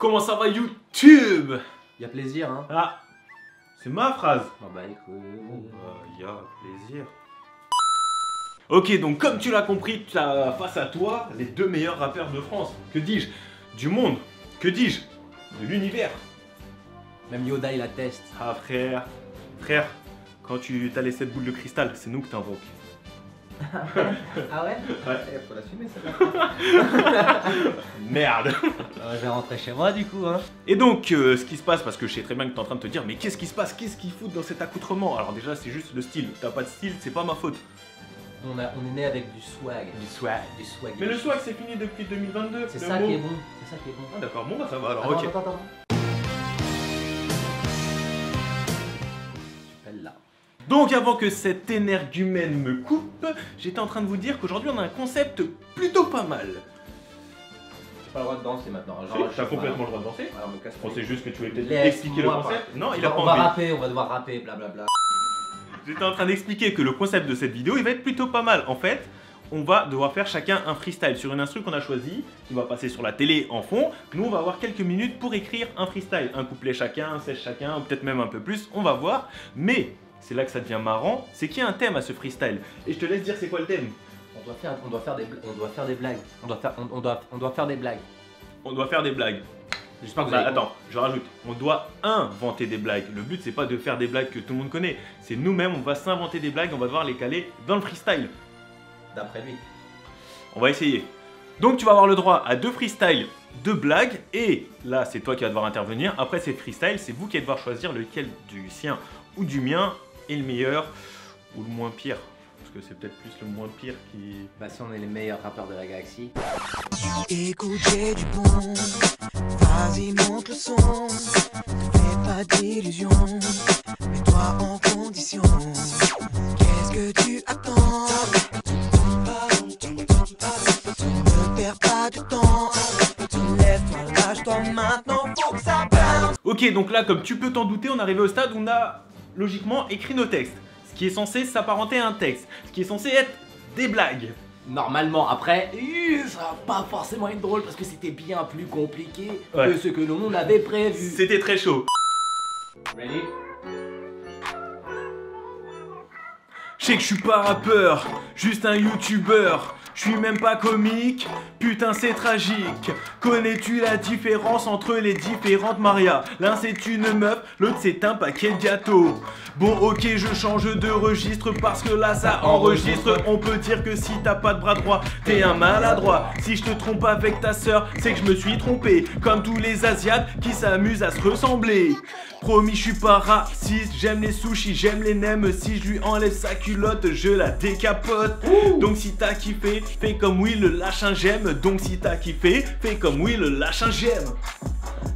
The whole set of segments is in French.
comment ça va YouTube? Y'a plaisir, hein. Ah, c'est ma phrase. Oh bah écoute. Y'a plaisir. Ok, donc comme tu l'as compris, tu as face à toi les deux meilleurs rappeurs de France. Que dis-je? Du monde. Que dis-je? De l'univers. Même Yoda il atteste. Ah frère, quand tu t'as les 7 boules de cristal, c'est nous que t'invoques. Ah ouais? Ouais. Faut l'assumer ça. Merde. Je vais rentrer chez moi du coup, hein. Et donc, ce qui se passe, parce que je sais très bien que t'es en train de te dire, mais qu'est-ce qui se passe? Qu'est-ce qu'ils foutent dans cet accoutrement? Alors déjà, c'est juste le style. T'as pas de style, c'est pas ma faute. On est né avec du swag. Du swag. Du swag. Mais le swag, c'est fini depuis 2022. C'est ça qui est bon. C'est ça qui est bon. Ah d'accord, bon bah ça va alors, Attends, ok. attends. Là. Donc avant que cet énergumène me coupe, j'étais en train de vous dire qu'aujourd'hui on a un concept plutôt pas mal. J'ai pas le droit de danser maintenant. Si, t'as complètement le droit de danser. Alors me casse On sait juste que tu voulais peut-être Laisse-moi expliquer le concept. Non, il a pas On va envie. rapper, on va devoir rapper, blablabla. J'étais en train d'expliquer que le concept de cette vidéo, il va être plutôt pas mal. En fait, on va devoir faire chacun un freestyle sur une instru qu'on a choisi, qui va passer sur la télé en fond. Nous, on va avoir quelques minutes pour écrire un freestyle. Un couplet chacun, un sèche chacun, ou peut-être même un peu plus, on va voir. Mais c'est là que ça devient marrant, c'est qu'il y a un thème à ce freestyle. Et je te laisse dire c'est quoi le thème. On doit faire des blagues. On doit faire des blagues. On doit faire des blagues. J'espère que vous Bah, avez... attends, je rajoute, on doit inventer des blagues. Le but c'est pas de faire des blagues que tout le monde connaît, c'est nous-mêmes, on va s'inventer des blagues, on va devoir les caler dans le freestyle. D'après lui. On va essayer. Donc tu vas avoir le droit à 2 freestyles, 2 blagues, et là c'est toi qui vas devoir intervenir. Après ces freestyles, c'est vous qui allez devoir choisir lequel du sien ou du mien est le meilleur ou le moins pire. Parce que c'est peut-être plus le moins pire qui... Bah si on est les meilleurs rappeurs de la galaxie. Écoutez du bon, vas-y monte le son, fais pas d'illusions, mets-toi en condition, qu'est-ce que tu attends? Ne perds pas de temps, lève-toi, lâche-toi maintenant, faut que ça bounce. Ok, donc là comme tu peux t'en douter, on est arrivé au stade où on a logiquement écrit nos textes. Ce qui est censé s'apparenter à un texte, ce qui est censé être des blagues. Normalement, après, ça va pas forcément être drôle parce que c'était bien plus compliqué que ce que l'on avait prévu. C'était très chaud. Ready? Je sais que je suis pas rappeur, juste un youtubeur. Je suis même pas comique, putain c'est tragique. Connais-tu la différence entre les différentes Maria? L'un c'est une meuf, l'autre c'est un paquet de gâteaux. Bon ok, je change de registre parce que là ça enregistre. On peut dire que si t'as pas de bras droit, t'es un maladroit. Si je te trompe avec ta sœur, c'est que je me suis trompé. Comme tous les asiates qui s'amusent à se ressembler. Promis, je suis pas raciste, j'aime les sushis, j'aime les nems. Si je lui enlève sa culotte, je la décapote. Donc si t'as kiffé, fais comme oui, le lâche un j'aime. Donc si t'as kiffé, fais comme oui, le lâche un j'aime.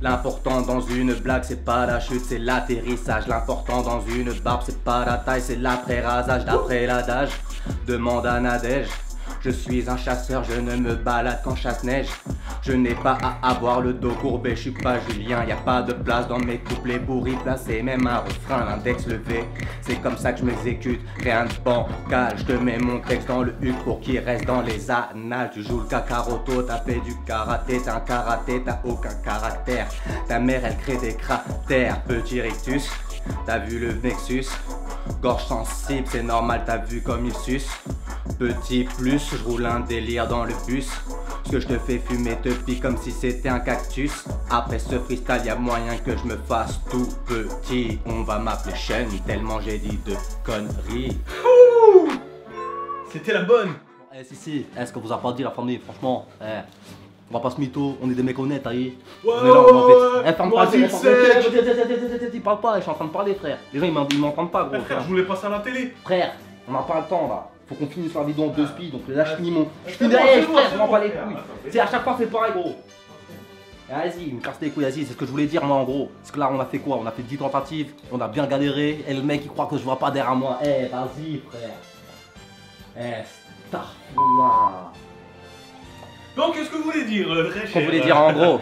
L'important dans une blague, c'est pas la chute, c'est l'atterrissage. L'important dans une barbe, c'est pas la taille, c'est l'après-rasage. D'après l'adage, demande à Nadège. Je suis un chasseur, je ne me balade qu'en chasse-neige. Je n'ai pas à avoir le dos courbé, je suis pas Julien. Y a pas de place dans mes couplets pour y placer même un refrain, l'index levé. C'est comme ça que je m'exécute, rien de bancal. Je te mets mon texte dans le huc pour qu'il reste dans les annales. Tu joues le kakaroto, t'as fait du karaté, t'as un karaté, t'as aucun caractère. Ta mère elle crée des cratères, petit rictus. T'as vu le Nexus, gorge sensible, c'est normal, t'as vu comme il suce. Petit plus, je roule un délire dans le bus. Ce que je te fais fumer te pique comme si c'était un cactus. Après ce freestyle, y'a moyen que je me fasse tout petit. On va m'appeler Sean, tellement j'ai dit de conneries. C'était la bonne. Si, est-ce que vous a pas dit la famille, franchement, on va pas se mytho, on est des mecs honnêtes, aïe. Ouais, On est là, on ouais, fait. Ferme moi, pas, c'est parle pas, je suis en train de parler, frère. Les gens ils m'entendent pas, gros. frère, je voulais passer à la télé. Frère, on n'a pas le temps là. Faut qu'on finisse la vidéo en 2 speed, donc là je finis mon. Je C'est finis bon, derrière, c'est bon, frère, c'est je m'en bon. bats les couilles. C'est à chaque fois c'est pareil, gros. Vas-y, il me casse les couilles, vas-y, c'est ce que je voulais dire moi en gros. Parce que là on a fait quoi? On a fait 10 tentatives, on a bien galéré, et le mec il croit que je vois pas derrière moi. Vas-y frère. Starfullah. Donc qu'est-ce que vous voulez dire, très cher? Ce qu'on voulait dire en gros,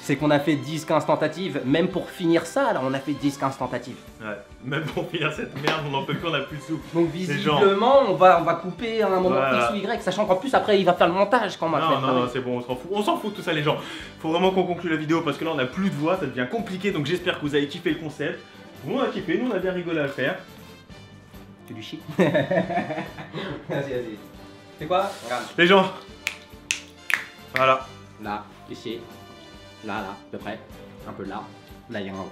c'est qu'on a fait 10-15 tentatives. Même pour finir ça, là, on a fait 10-15 tentatives. Ouais, même pour finir cette merde, on n'en peut plus, on a plus de sous. Donc visiblement, on va couper à un moment Voilà. X ou Y, sachant qu'en plus après il va faire le montage quand on va le faire. Non, c'est bon, on s'en fout. On s'en fout de tout ça, les gens. Faut vraiment qu'on conclue la vidéo parce que là, on a plus de voix, ça devient compliqué. Donc j'espère que vous avez kiffé le concept. Nous, on a kiffé, nous, on a bien rigolé à le faire. Tu du shit. Vas-y. C'est quoi? Regarde. Les gens, voilà. Là, ici. Là, à peu près. Un peu là. Là, il y a un rond.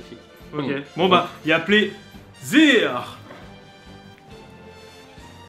Ici. Ok. Bon bah, il y a plaisir.